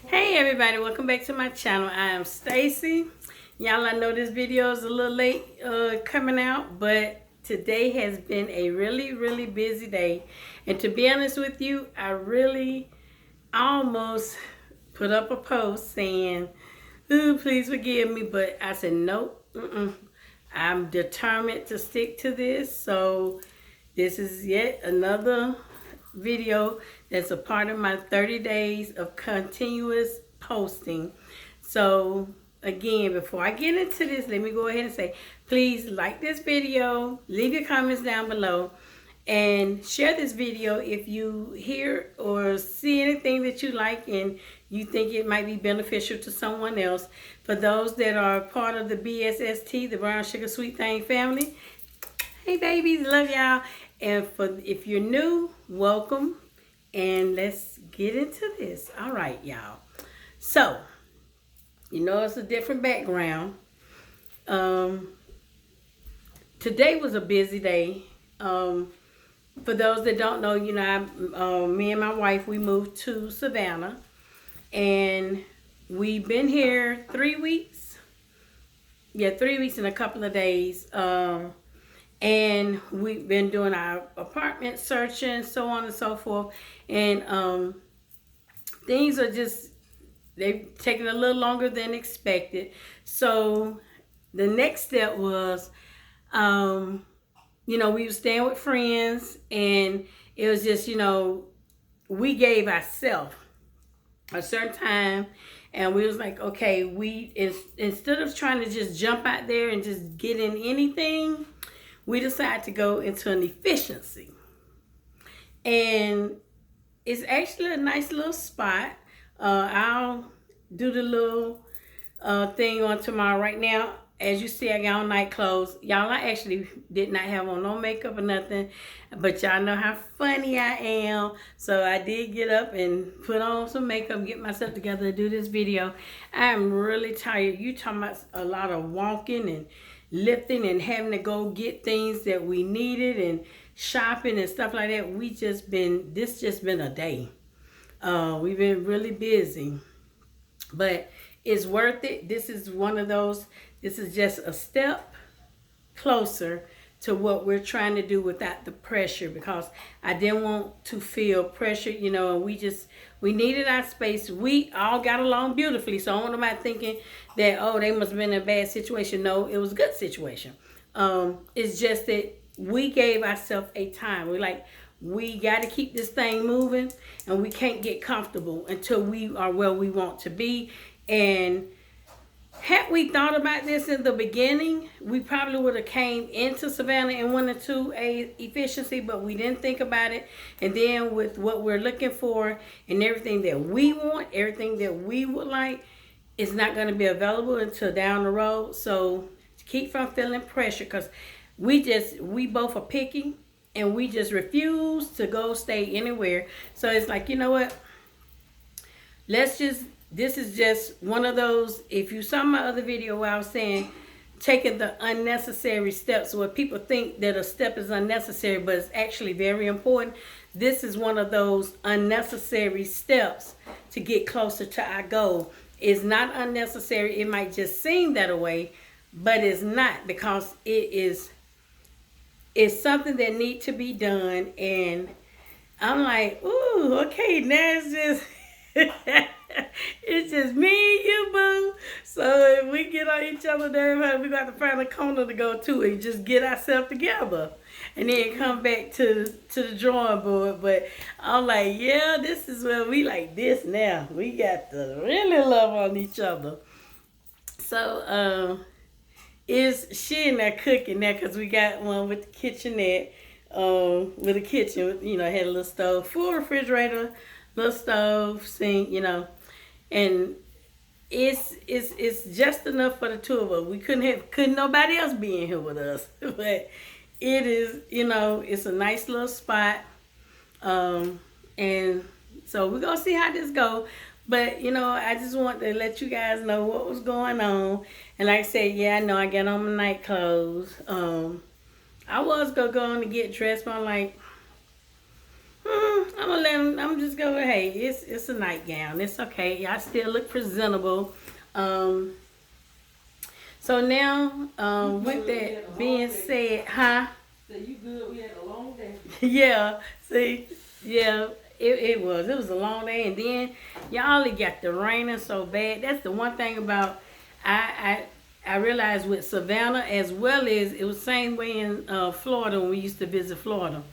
Hey everybody, welcome back to my channel. I am Stacy. Y'all, I know this video is a little late coming out, but today has been a really busy day. And to be honest with you, I really almost put up a post saying, "Ooh, please forgive me," but I said, nope, I'm determined to stick to this. So this is yet another video that's a part of my 30 days of continuous posting. So again, before I get into this, let me go ahead and say, please like this video, leave your comments down below, and share this video if you hear or see anything that you like and you think it might be beneficial to someone else. For those that are part of the BSST, the Brown Sugar Sweet Thing family, hey babies, love y'all. And if you're new, welcome. And let's get into this. All right, y'all. So, you know it's a different background. Today was a busy day. For those that don't know, you know, me and my wife, we moved to Savannah. And we've been here 3 weeks. Yeah, 3 weeks and a couple of days. And we've been doing our apartment searching, so on and so forth. And things are just, they've taken a little longer than expected. So the next step was, you know, we were staying with friends, and it was just, you know, we gave ourselves a certain time, and we was like, okay, instead of trying to just jump out there and just get in anything, we decided to go into an efficiency. And it's actually a nice little spot. I'll do the little thing on tomorrow. Right now, as you see, I got on night clothes. Y'all, I actually did not have on no makeup or nothing, but y'all know how funny I am. So I did get up and put on some makeup, get myself together to do this video. I am really tired. You talking about a lot of walking and lifting and having to go get things that we needed and shopping and stuff like that. This just been a day. We've been really busy, but it's worth it. This is one of those, this is just a step closer to what we're trying to do without the pressure, because I didn't want to feel pressure, you know, and we needed our space. We all got along beautifully, so I don't know about thinking that, oh, they must have been in a bad situation. No, it was a good situation. It's just that we gave ourselves a time. We're like, we got to keep this thing moving, and we can't get comfortable until we are where we want to be. And had we thought about this in the beginning, we probably would have came into Savannah and went into a efficiency, but we didn't think about it. And then with what we're looking for and everything that we want, everything that we would like, it's not going to be available until down the road. So keep from feeling pressure, because we both are picky, and we just refuse to go stay anywhere. So it's like, you know what? This is just one of those, if you saw my other video where I was saying, taking the unnecessary steps, where people think that a step is unnecessary, but it's actually very important. This is one of those unnecessary steps to get closer to our goal. It's not unnecessary. It might just seem that way, but it's not, because it's something that needs to be done. And I'm like, ooh, okay, now it's just it's just me and you, boo. So if we get on each other there, we got to find a corner to go to and just get ourselves together, and then come back to the drawing board. But I'm like, yeah, this is where we like this now. We got to really love on each other. So is she in there cooking now, because we got one with the kitchenette, with a kitchen, you know, had a little stove, full refrigerator, little stove, sink, you know, and it's just enough for the two of us. We couldn't nobody else be in here with us, but it is, you know, it's a nice little spot, and so we're gonna see how this go. But you know, I just want to let you guys know what was going on. And like I said, yeah, I know I got on my night clothes. I was gonna go on to get dressed, but I'm like, I'm gonna let him. I'm just going. Hey, it's a nightgown. It's okay. I still look presentable. Um, so now, with that being said, huh? So you good? We had a long day. Yeah. See, yeah. It was a long day, and then y'all it got the raining so bad. That's the one thing about I realized with Savannah, as well as it was the same way in Florida when we used to visit Florida.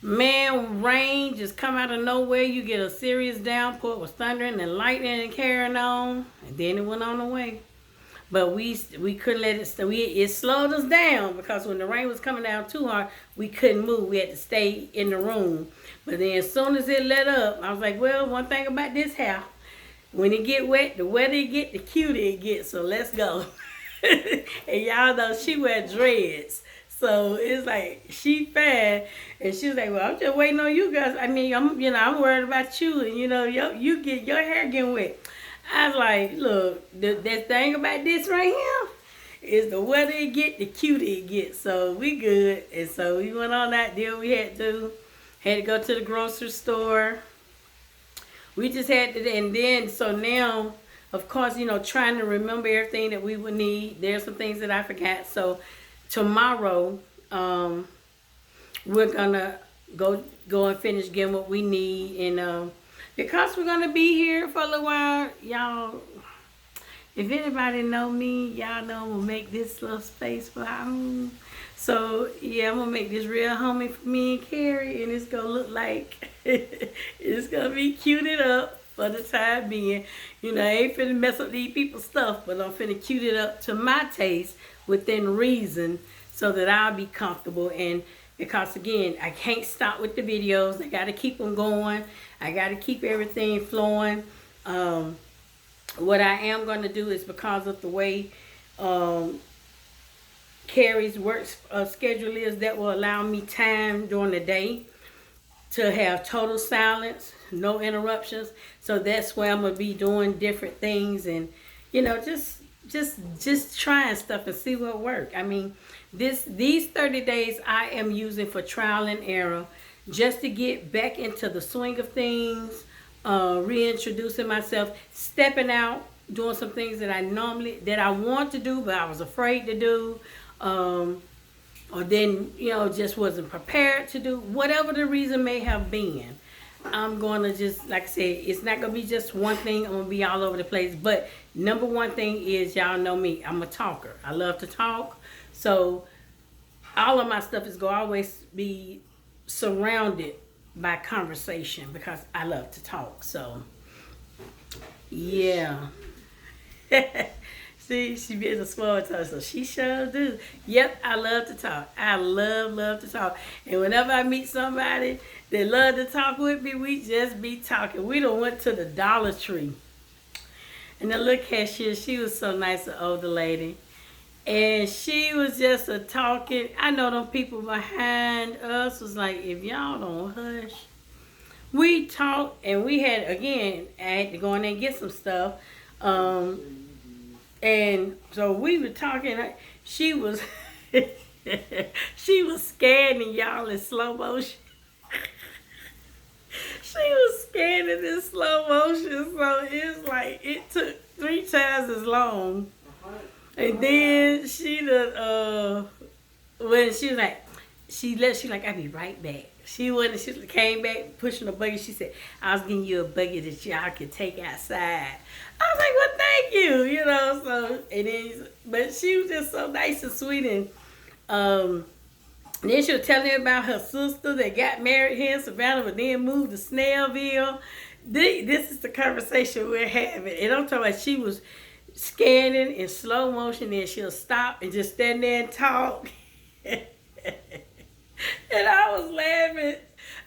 Man, rain just come out of nowhere. You get a serious downpour with thundering and lightning and carrying on, and then it went on away. But we couldn't let it. It slowed us down because when the rain was coming down too hard, we couldn't move. We had to stay in the room. But then as soon as it let up, I was like, well, one thing about this house, when it get wet, the wetter it get, the cuter it gets. So let's go. And y'all know she wear dreads. So it's like she fine, and she was like, "Well, I'm just waiting on you guys. I mean, I'm worried about you, and you get your hair getting wet." I was like, "Look, that thing about this right here is the wetter it get, the cuter it gets. So we good." And so we went on that deal. We had to go to the grocery store. We just had to, and then so now, of course, trying to remember everything that we would need. There's some things that I forgot, so. Tomorrow, we're gonna go and finish getting what we need, and because we're gonna be here for a little while, y'all. If anybody know me, y'all know I'm gonna make this little space for our home. So yeah, I'm gonna make this real homey for me and Carrie, and it's gonna look like it's gonna be cuted up for the time being. I ain't finna mess up these people's stuff, but I'm finna cute it up to my taste within reason so that I'll be comfortable. And because again, I can't stop with the videos. I gotta keep them going. I gotta keep everything flowing. What I am gonna do is, because of the way Carrie's work schedule is, that will allow me time during the day to have total silence, no interruptions. So that's where I'm gonna be doing different things, and just trying stuff and see what works. I mean, these 30 days I am using for trial and error, just to get back into the swing of things, reintroducing myself, stepping out, doing some things that I want to do, but I was afraid to do, or then just wasn't prepared to do. Whatever the reason may have been, I'm going to just, like I said, it's not going to be just one thing. I'm going to be all over the place. But number one thing is, y'all know me. I'm a talker. I love to talk. So all of my stuff is going to always be surrounded by conversation because I love to talk. So, yeah. See, she being a small talker, so she sure do. Yep, I love to talk. I love to talk. And whenever I meet somebody that love to talk with me, we just be talking. We done went to the Dollar Tree. And the little cashier, she was so nice, an older lady. And she was just a talking. I know them people behind us was like, if y'all don't hush. We talked, and we had, again, I had to go in there and get some stuff. And so we were talking. She was she was scanning y'all in slow motion. She was scanning in slow motion, so it's like it took 3 times as long. And then she when she was like, she like, I'll be right back. She came back pushing a buggy. She said, I was getting you a buggy that y'all could take outside. I was like, well, thank you, so, and then, but she was just so nice and sweet. And then she was telling me about her sister that got married here in Savannah, but then moved to Snellville. This is the conversation we're having. And I'm talking about, she was scanning in slow motion, and she'll stop and just stand there and talk. And I was laughing.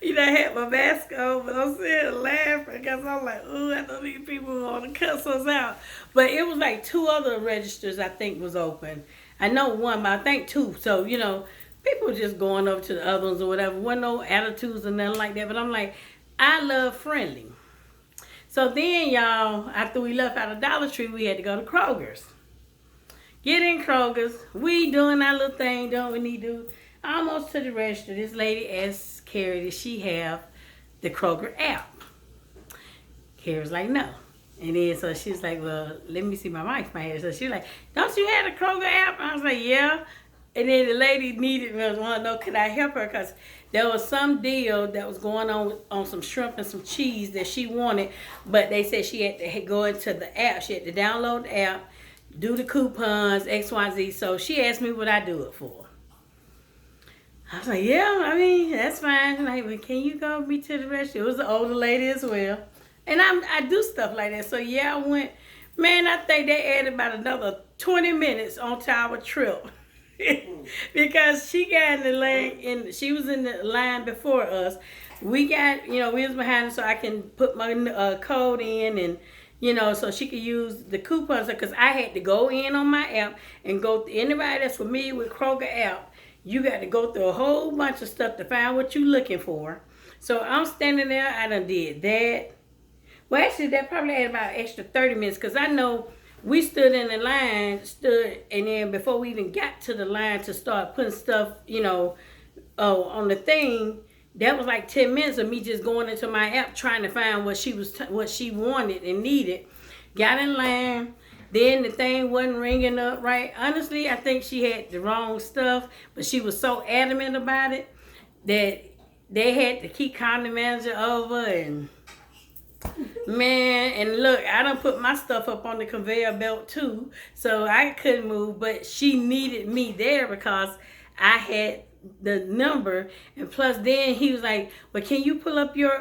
I had my mask on, but I'm still laughing because I'm like, ooh, I know these people want to cuss us out. But it was like 2 other registers I think was open. I know one, but I think 2. So, people just going over to the other ones or whatever. Wasn't no attitudes or nothing like that. But I'm like, I love friendly. So then, y'all, after we left out of Dollar Tree, we had to go to Kroger's. Get in Kroger's. We doing our little thing, don't we need to do? Almost to the register, this lady asked Carrie, did she have the Kroger app? Carrie was like, no. And then so she's like, well, let me see my mic, my head. So she's like, don't you have the Kroger app? And I was like, yeah. And then the lady needed me, want to know, could I help her? Because there was some deal that was going on some shrimp and some cheese that she wanted. But they said she had to go into the app. She had to download the app, do the coupons, X, Y, Z. So she asked me what I do it for. I was like, yeah, I mean, that's fine. Like, well, can you go with me to the restaurant? It was an older lady as well. And I do stuff like that. So, yeah, I went. Man, I think they added about another 20 minutes onto our trip. Because she got in the lane, and she was in the line before us. We got, we was behind her so I can put my code in and, so she could use the coupons. Because I had to go in on my app and go, anybody that's familiar with Kroger app, you got to go through a whole bunch of stuff to find what you're looking for. So I'm standing there. I done did that. Well, actually, that probably had about an extra 30 minutes because I know we stood in the line, and then before we even got to the line to start putting stuff, on the thing, that was like 10 minutes of me just going into my app trying to find what she wanted and needed. Got in line. Then the thing wasn't ringing up right. Honestly, I think she had the wrong stuff, but she was so adamant about it that they had to keep calling the manager over and man, and look, I done put my stuff up on the conveyor belt too, so I couldn't move, but she needed me there because I had the number, and plus then he was like, well, can you pull up your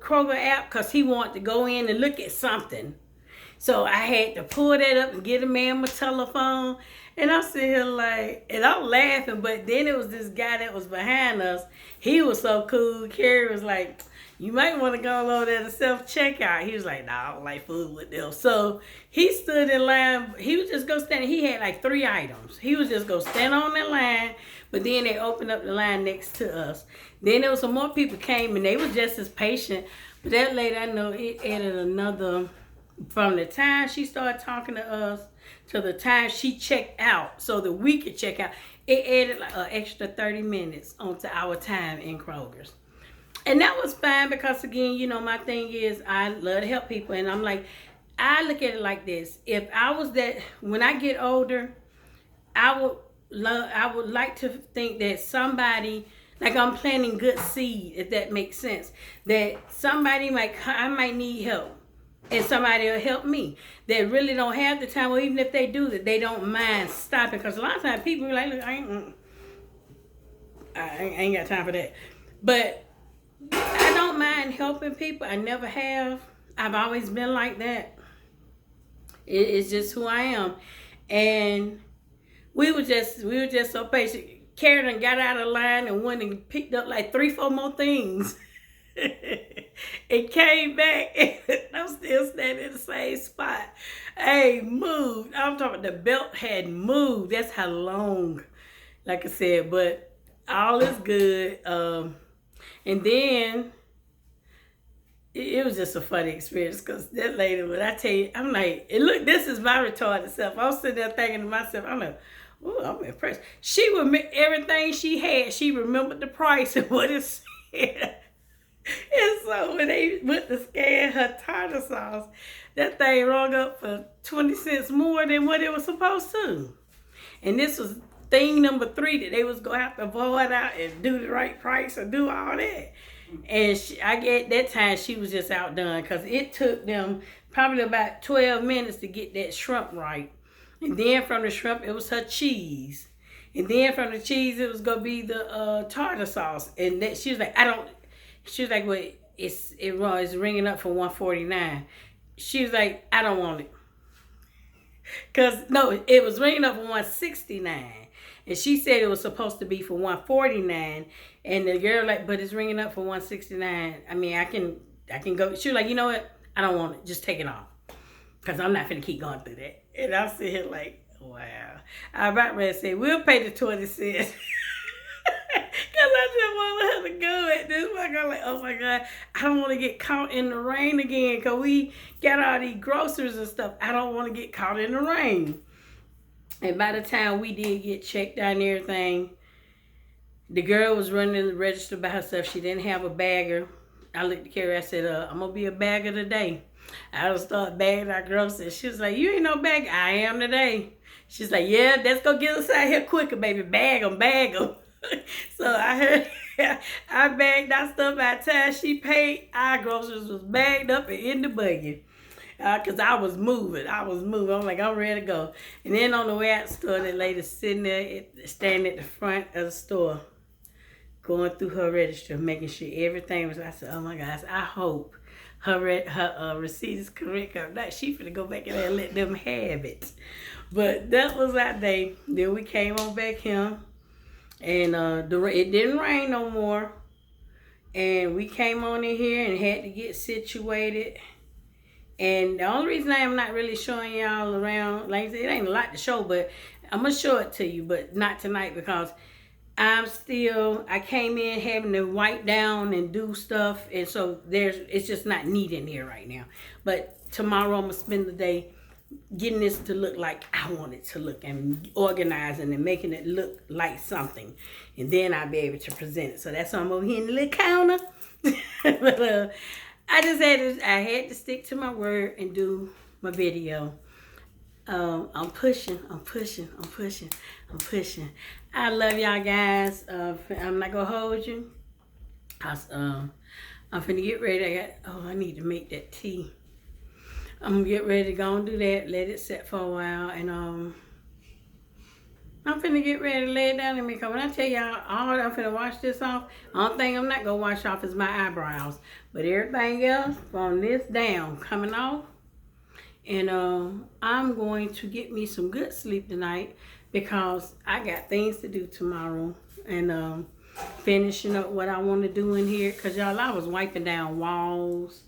Kroger app, because he wanted to go in and look at something. So I had to pull that up and get a man my telephone. And I'm sitting here like, and I'm laughing, but then it was this guy that was behind us. He was so cool. Carrie was like, you might want to go over there to self-checkout. He was like, nah, I don't like food with them. So he stood in line. He would just go stand. He had like 3 items. He would just go stand on the line, but then they opened up the line next to us. Then there was some more people came, and they were just as patient. But that lady, I know, it added another... From the time she started talking to us to the time she checked out so that we could check out, it added like an extra 30 minutes onto our time in Kroger's. And that was fine because, again, my thing is I love to help people. And I'm like, I look at it like this. If I was that, when I get older, I would like to think that somebody, like I'm planting good seed, if that makes sense, that somebody I might need help. And somebody will help me. They really don't have the time, or even if they do, that they don't mind stopping. Because a lot of times people are like, look, I ain't got time for that. But I don't mind helping people. I never have. I've always been like that. It's just who I am. And we were just so patient. Karen got out of line and went and picked up like 3-4 more things. It came back and I'm still standing in the same spot. Hey, moved. I'm talking the belt had moved. That's how long, like I said, but all is good. And then it was just a funny experience because that lady, when I tell you, I'm like, and look, this is my retarded self. I was sitting there thinking to myself, I'm like, oh, I'm impressed. She remembered everything she had. She remembered the price and what it said. And so when they went to scan her tartar sauce, that thing rung up for 20 cents more than what it was supposed to. And this was thing number 3 that they was going to have to void out and do the right price or do all that. And I get that time she was just outdone because it took them probably about 12 minutes to get that shrimp right. And then from the shrimp, it was her cheese. And then from the cheese, it was going to be the tartar sauce. And that she was like, she was like, well, it's ringing up for $149. She was like, I don't want it. Because, no, it was ringing up for $169. And she said it was supposed to be for $149. And the girl like, but it's ringing up for $169. I mean, I can go. She was like, you know what? I don't want it. Just take it off. Because I'm not going to keep going through that. And I'm sitting here like, wow. I about ready to say, we'll pay the 20 cents. Because I just want her to go at this point. I'm like, oh my God, I don't want to get caught in the rain again because we got all these groceries and stuff. I don't want to get caught in the rain. And by the time we did get checked out and everything, The girl was running the register by herself. She didn't have a bagger. I looked at Carrie. I said, I'm going to be a bagger today. I don't start bagging our groceries. She was like, you ain't no bagger. I am today. She's like, yeah, let's go get us out here quicker, baby. Bag them, bag them. So I heard, I bagged our stuff by the time she paid. Our groceries was bagged up and in the buggy. Because I was moving. I'm like, I'm ready to go. And then on the way out the store, that lady sitting there, standing at the front of the store, going through her register, making sure everything was. I said, oh my gosh, I hope her receipt is correct. If not, she finna go back in there and let them have it. But that was our day. Then we came on back here, and it didn't rain no more. And we came on in here and had to get situated. And the only reason I am not really showing y'all around, like I said, it ain't a lot to show, but I'm going to show it to you, but not tonight because I came in having to wipe down and do stuff, and so it's just not neat in here right now. But tomorrow I'm going to spend the day getting this to look like I want it to look, and organizing and making it look like something. And then I'll be able to present it. So that's why I'm over here in the little counter. But, I had to stick to my word and do my video. I'm pushing. I love y'all guys. I'm not gonna hold you. I'm finna get ready. I need to make that tea. I'm gonna get ready to go and do that. Let it set for a while, and I'm finna get ready to lay it down and make up. When I tell y'all, I'm finna wash this off. The only thing I'm not gonna wash off is my eyebrows. But everything else from this down coming off. And I'm going to get me some good sleep tonight because I got things to do tomorrow. And finishing up what I want to do in here. Because y'all, I was wiping down walls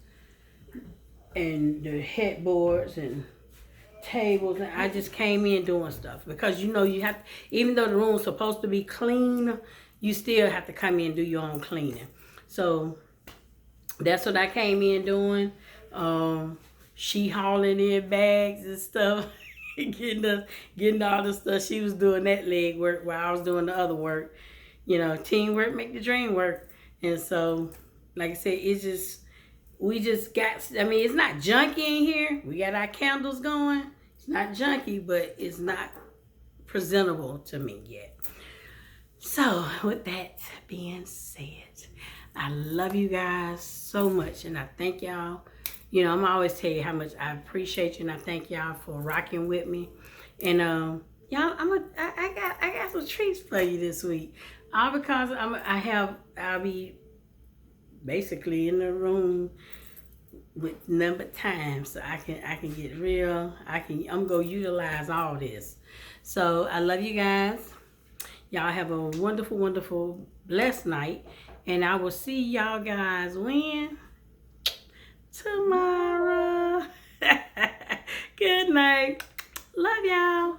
and the headboards and tables, and I just came in doing stuff because you have to, even though the room's supposed to be clean, you still have to come in and do your own cleaning. So that's what I came in doing. She hauling in bags and stuff, getting all the stuff. She was doing that leg work while I was doing the other work. Teamwork make the dream work. And so, like I said, we just got, it's not junky in here. We got our candles going. It's not junky, but it's not presentable to me yet. So, with that being said, I love you guys so much, and I thank y'all. I'm always tell you how much I appreciate you, and I thank y'all for rocking with me. And y'all, I got some treats for you this week. All because I'll be basically in the room with number time, so I can get real. I'm gonna utilize all this. So I love you guys. Y'all have a wonderful, wonderful, blessed night, and I will see y'all guys when tomorrow. Good night. Love y'all.